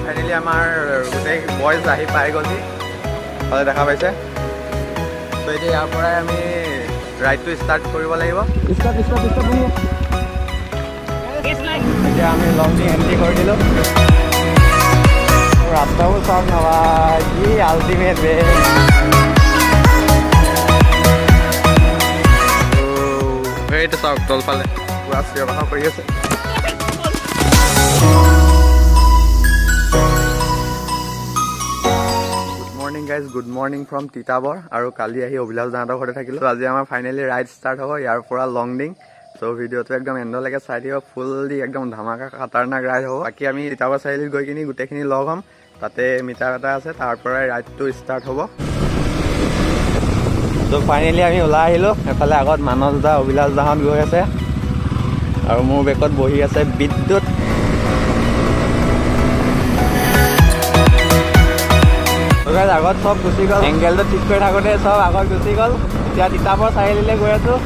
Finally আমাৰ গোটেই boys আহি পাই গ'লহি হয় দেখা পাইছে। তো এতিয়া ইয়াৰ পৰাই আমি ৰাইডটো ষ্টাৰ্ট কৰিব লাগিব। এতিয়া আমি লংডিং এণ্ট্ৰি কৰি দিলোঁ। ৰাস্তাবোৰ চাওক নবা কি আল্টিমেট বে। এইটো চাওক তলফালে পুৰা চিঞৰ বাখৰ কৰি আছে। Guys good morning from Titabar. আৰু কালি আহি অভিলাষ দাহঁতৰ ঘৰতে থাকিলোঁ। আজি আমাৰ ফাইনেলি ৰাইড ষ্টাৰ্ট হ'ব ইয়াৰ পৰা লংডিং। চ' ভিডিঅ'টো একদম এণ্ডলৈকে চাই দিব, ফুল দি একদম ধামাকা খাতাৰনাক ৰাইড হ'ব। বাকী আমি তিতাবৰ চাৰিআলিত গৈ কিনি গোটেইখিনি লগ হ'ম, তাতে মিটাৰ এটা আছে, তাৰ পৰাই ৰাইডটো ষ্টাৰ্ট হ'ব। চ' ফাইনেলি আমি ওলাই আহিলোঁ। এফালে আগত মানস দা অভিলাষ দাহঁত গৈ আছে আৰু মোৰ বেগত বহি আছে বিদ্যুৎ। আগত চব গুচি গ'ল, এংগেলটো ঠিক কৰি থাকোঁতে চব আগত গুচি গ'ল। এতিয়া তিতাবৰ চাৰিআলিলৈ গৈ আছোঁ,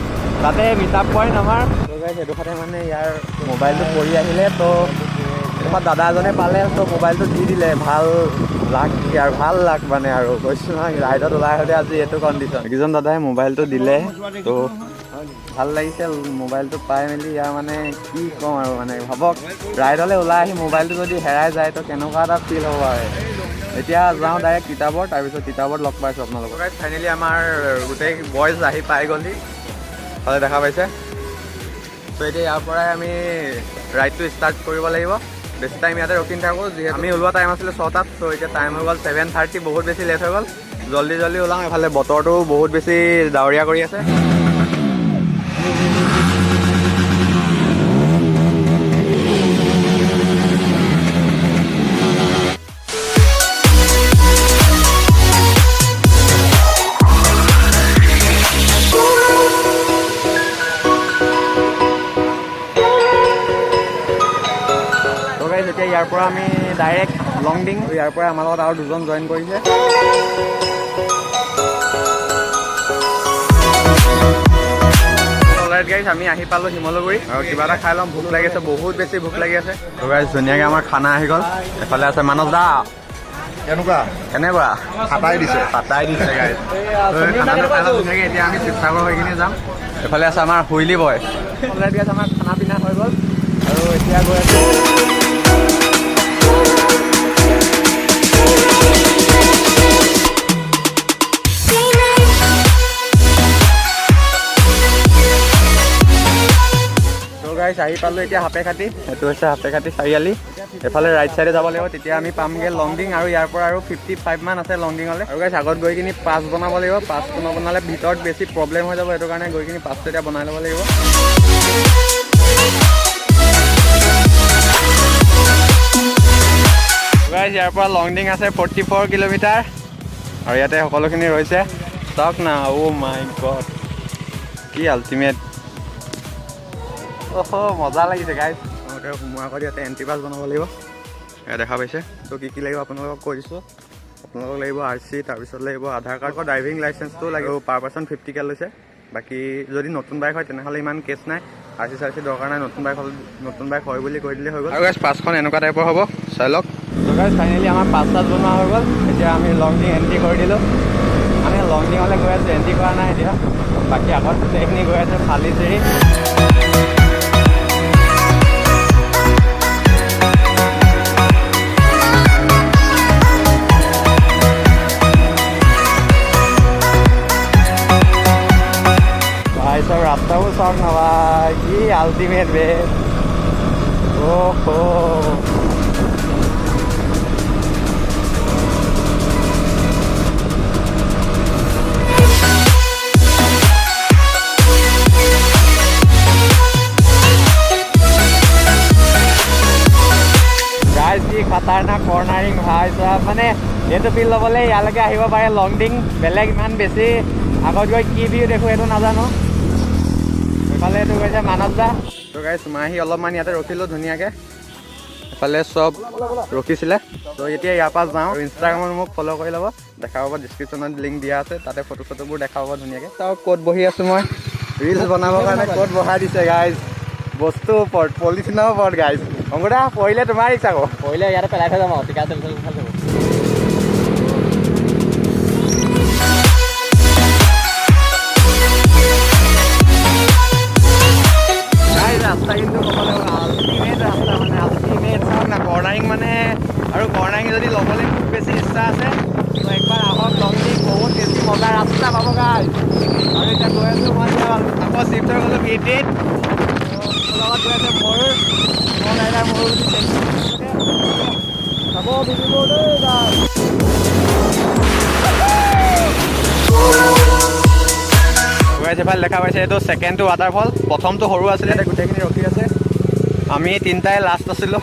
তাতে মিটআপ পইণ্ট আমাৰ। সেইডোখৰতে মানে ইয়াৰ মোবাইলটো পৰি আহিলে, তো এডোখৰ দাদা এজনে পালে, তো মোবাইলটো দি দিলে। ভাল লাক আৰু ভাল লাক মানে আৰু কৈছোঁ নহয়, ৰাইডত ওলাই আহোঁতে আজি এইটো কণ্ডিশ্যন। এইকেইজন দাদাই মোবাইলটো দিলে, তো ভাল লাগিছে মোবাইলটো পাই মেলি। ইয়াৰ মানে কি ক'ম আৰু মানে ভাবক, ৰাইডলৈ ওলাই আহি মোবাইলটো যদি হেৰাই যায় তো কেনেকুৱা এটা ফিল হ'ব আৰু। এতিয়া যাওঁ ডাইৰেক্ট তিতাবৰ, তাৰপিছত তিতাবৰত লগ পাইছোঁ আপোনালোকক। ফাইনেলি আমাৰ গোটেই বয়জ আহি পাই গ'লহি হয় দেখা পাইছে। ত' এতিয়া ইয়াৰ পৰাই আমি ৰাইডটো ষ্টাৰ্ট কৰিব লাগিব। বেছি টাইম ইয়াতে ৰখি নাথাকোঁ, যিহেতু আমি ওলোৱা টাইম আছিলে 6টাত। ত' এতিয়া টাইম হৈ গ'ল 7:30, বহুত বেছি লেট হৈ গ'ল। জল্দি ওলাওঁ, এফালে বতৰটো বহুত বেছি ডাৱৰীয়া কৰি আছে। এতিয়া ইয়াৰ পৰা আমি ডাইৰেক্ট লংডিং, ইয়াৰ পৰা আমাৰ লগত আৰু দুজন জইন কৰিছে। অলৰাইট গাইজ, আমি আহি পালোঁ শিমলুগুৰি আৰু কিবা এটা খাই ল'ম, ভোক লাগি আছে, বহুত বেছি ভোক লাগি আছে। ত' গাইজ ধুনীয়াকৈ আমাৰ খানা আহি গ'ল। এফালে আছে মানস দা, কেনেকুৱা ফাটাই দিছে গাইজ। খানাটো খাই ল'ম ধুনীয়াকৈ। এতিয়া আমি শিৱসাগৰ হৈ কিনে যাম। এফালে আছে আমাৰ হুইলি বয়। অলৰাইট গাইজ, আমাৰ খানা পিনা হৈ গ'ল আৰু এতিয়া গৈ আছোঁ আহি পালোঁ এতিয়া সাপেখাতি। এইটো হৈছে সাপেখাতি চাৰিআলি। এফালে ৰাইট চাইডে যাব লাগিব, তেতিয়া আমি পামগৈ লংডিং। আৰু ইয়াৰ পৰা আৰু 55 মান আছে লংডিঙলৈ। আৰু গাইছ আগত গৈ কিনি পাছ বনাব লাগিব। পাছটো নবনালে ভিতৰত বেছি প্ৰব্লেম হৈ যাব, সেইটো কাৰণে গৈ কিনি পাছটো এতিয়া বনাই ল'ব লাগিব। গাইছ ইয়াৰ পৰা লংডিং আছে 44 কিলোমিটাৰ আৰু ইয়াতে সকলোখিনি ৰৈছে। চাওক না, অ' মাই গড কি আল্টিমেট। মজা লাগিছে গাইজ। সোমোৱাৰ আগত ইয়াতে এণ্ট্ৰি পাছ বনাব লাগিব। এয়া দেখা পাইছে। ত' কি লাগিব আপোনালোকক কৈ দিছোঁ। আপোনালোকক লাগিব RC, তাৰপিছত লাগিব আধাৰ কাৰ্ড, ড্ৰাইভিং লাইচেঞ্চটো লাগিব। পাৰ পাৰ্চন 50K লৈছে। বাকী যদি নতুন বাইক হয় তেনেহ'লে ইমান কেছ নাই, RC দৰকাৰ নাই। নতুন বাইক হয় বুলি কৈ দিলে হৈ গ'ল। আৰু গাইজ পাছখন এনেকুৱা টাইপৰ হ'ব, চাই লওক। ত' গাইজ ফাইনেলি আমাৰ পাছ বনোৱা হৈ গ'ল। এতিয়া আমি লংডিং এণ্ট্ৰি কৰি দিলোঁ। আমি লংডিঙলৈ গৈ আছোঁ, এণ্ট্ৰি কৰা নাই এতিয়া। বাকী আগত গোটেইখিনি গৈ আছে ফালিচিৰি। চব ৰাস্তাবোৰ চাওক নবা কি আল্টিমেট বে। গাইজ কি খাতাৰনাক কৰ্ণাৰিং ভাই চাব। মানে এইটো ফিল ল'বলৈ ইয়ালৈকে আহিব পাৰে লংডিং। বেলেগ ইমান বেছি আগত গৈ কি ভিউ দেখোঁ এইটো নাজানো। এফালে এইটো গৈছে মানস দা। ত' গাইজ মই আহি অলপমান ইয়াতে ৰখিলোঁ ধুনীয়াকৈ। এফালে চব ৰখিছিলে। ত' এতিয়া ইয়াৰ পৰা যাওঁ। ইনষ্টাগ্ৰামত মোক ফ'ল' কৰি ল'ব, দেখা পাব ডিছক্ৰিপশ্যনত লিংক দিয়া আছে, তাতে ফটোবোৰ দেখা পাব ধুনীয়াকৈ। চাওক ক'ত বহি আছোঁ মই, ৰিলচ বনাবৰ কাৰণে ক'ত বহাই দিছে গাইজ। বস্তুৰ ওপৰত, পলিথিনৰ ওপৰত গাইজ। অংকুদা পৰিলে তোমাৰ ৰিক্স আকৌ পৰিলে ইয়াতে পেলাই থৈ যাম আৰু টিকা চেল ভাল যাব ৰাস্তা কিন্তু ক'বলৈ আল্টিমেট ৰাস্তা মানে আল্টিমেট চাওক না কৰ্ণাৰিং মানে আৰু কৰ্ণাৰিং যদি ল'বলৈ খুব বেছি ইচ্ছা আছে তো একবাৰ আহক লংলি বহুত বেছি মজা ৰাস্তা পাব গাইজ আৰু এতিয়া গৈ আছোঁ মই আকৌ চিফ্ট হৈ গ'লোঁ ভিটিত লগত গৈ আছে মোৰ ৰাইডাৰ মোৰ বুলি চাব ভিডিঅ' দেই গাইজ এফালে দেখা পাইছে এইটো ছেকেণ্ডটো ৱাটাৰফল প্ৰথমটো সৰু আছিলে গোটেইখিনি ৰখি আছে আমি তিনিটাই লাষ্ট আছিলোঁ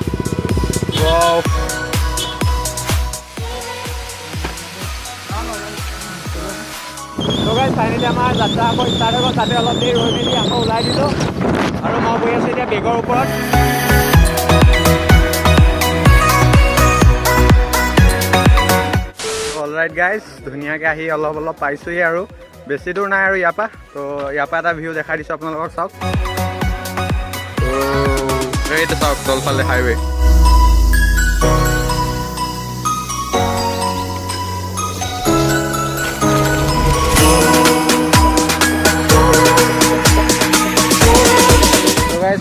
ফাইনেলি আমাৰ যাত্ৰা আকৌ ষ্টাৰ্ট হৈ গ'ল তাতে অলপ দেৰি ৰৈ মেলি আকৌ ওলাই দিলোঁ আৰু মই গৈ আছোঁ এতিয়া বেগৰ ওপৰত অলৰাইট গাইজ ধুনীয়াকৈ আহি অলপ পাইছোঁহি আৰু বেছি দূৰ নাই আৰু ইয়াৰ পৰা তো ইয়াৰ পৰা এটা ভিউ দেখাই দিছোঁ আপোনালোকক চাওক এইটো চাওক তলফালে হাইৱে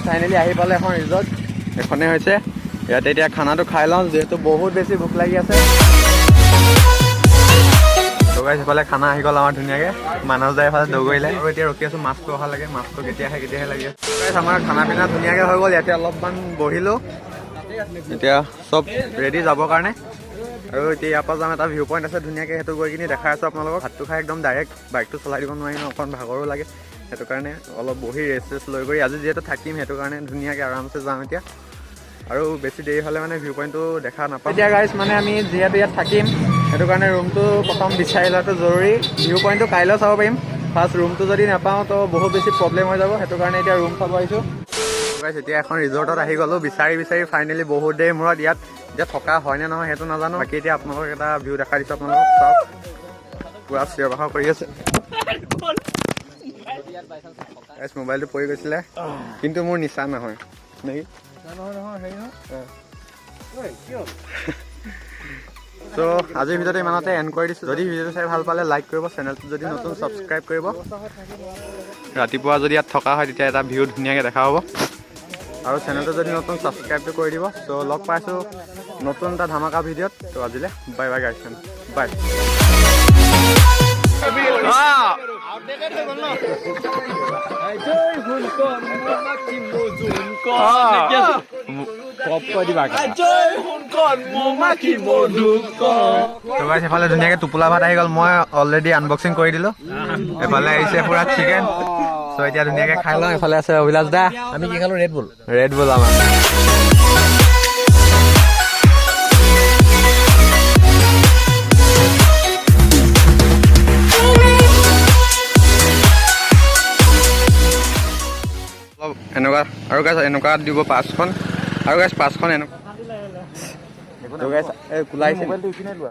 ফাইনেলি আহি পালে এখন ৰিজৰ্ট এখনেই হৈছে ইয়াতে এতিয়া খানাটো খাই লওঁ যিহেতু বহুত বেছি ভোক লাগি আছে সিফালে খানা আহি গ'ল আমাৰ ধুনীয়াকৈ মানস দাই এফালে দৌৰিলে আৰু এতিয়া ৰখি আছোঁ মাছটো অহা লাগে মাছটো কেতিয়াহে লাগি আছে আমাৰ খানা পিনা ধুনীয়াকৈ হৈ গ'ল ইয়াতে অলপমান বহিলোঁ এতিয়া চব ৰেডি যাবৰ কাৰণে আৰু এতিয়া ইয়াৰ পৰা যাম এটা ভিউ পইণ্ট আছে ধুনীয়াকৈ সেইটো গৈ কিনি দেখাই আছোঁ আপোনালোকক ভাতটো খাই একদম ডাইৰেক্ট বাইকটো চলাই দিব নোৱাৰি ন অকণ ভাগৰো লাগে সেইটো কাৰণে অলপ বহি ৰেষ্ট লৈ কৰি আজি যিহেতু থাকিম সেইটো কাৰণে ধুনীয়াকৈ আৰামছে যাম এতিয়া আৰু বেছি দেৰি হ'লে মানে ভিউ পইণ্টটো দেখা নাপাওঁ এতিয়া গাইজ মানে আমি যিহেতু ইয়াত থাকিম সেইটো কাৰণে ৰুমটো প্ৰথম বিচাৰি লোৱাটো জৰুৰী ভিউ পইণ্টটো কাইলৈ চাব পাৰিম ফাৰ্ষ্ট ৰুমটো যদি নাপাওঁ তো বহুত বেছি প্ৰব্লেম হৈ যাব সেইটো কাৰণে এতিয়া ৰুম চাব আহিছোঁ গাইজ এতিয়া এখন ৰিজৰ্টত আহি গ'লোঁ বিচাৰি ফাইনেলি বহুত দেৰি মূৰত ইয়াত এতিয়া থকা হয়নে নহয় সেইটো নাজানো বাকী এতিয়া আপোনালোকক এটা ভিউ দেখাই দিছোঁ আপোনালোকক চাওক পুৰা চিঞৰ বাখৰ কৰি আছে মোবাইলটো পৰি গৈছিলে কিন্তু মোৰ নিচা নহয় নেকি চ' আজিৰ ভিডিঅ'টো ইমানতে এণ্ড কৰি দিছোঁ যদি ভিডিঅ'টো চাই ভাল পালে লাইক কৰিব চেনেলটো যদি নতুন ছাবস্ক্ৰাইব কৰিব ৰাতিপুৱা যদি ইয়াত থকা হয় তেতিয়া এটা ভিউ ধুনীয়াকৈ দেখা হ'ব আৰু চেনেলটো যদি নতুন ছাবস্ক্ৰাইবটো কৰি দিব চ' লগ পাইছোঁ নতুন এটা ধামাকা ভিডিঅ'ত ত' আজিলৈ বাই বাই গাইছ বাই সেইফালে ধুনীয়াকে টোপোলা ভাত আহি গ'ল মই অলৰেডি আনবক্সিং কৰি দিলোঁ এফালে আহিছে পুৰা চিকেন চ' এতিয়া ধুনীয়াকে খাই লওঁ এফালে আছে অভিলাষ দা আমি কি খালোঁ ৰেড বুল আমাৰ এনেকুৱা আৰু গাইছ এনেকুৱা দিব 5খন আৰু গাইছ 5খন এনেকুৱা কোলাইছে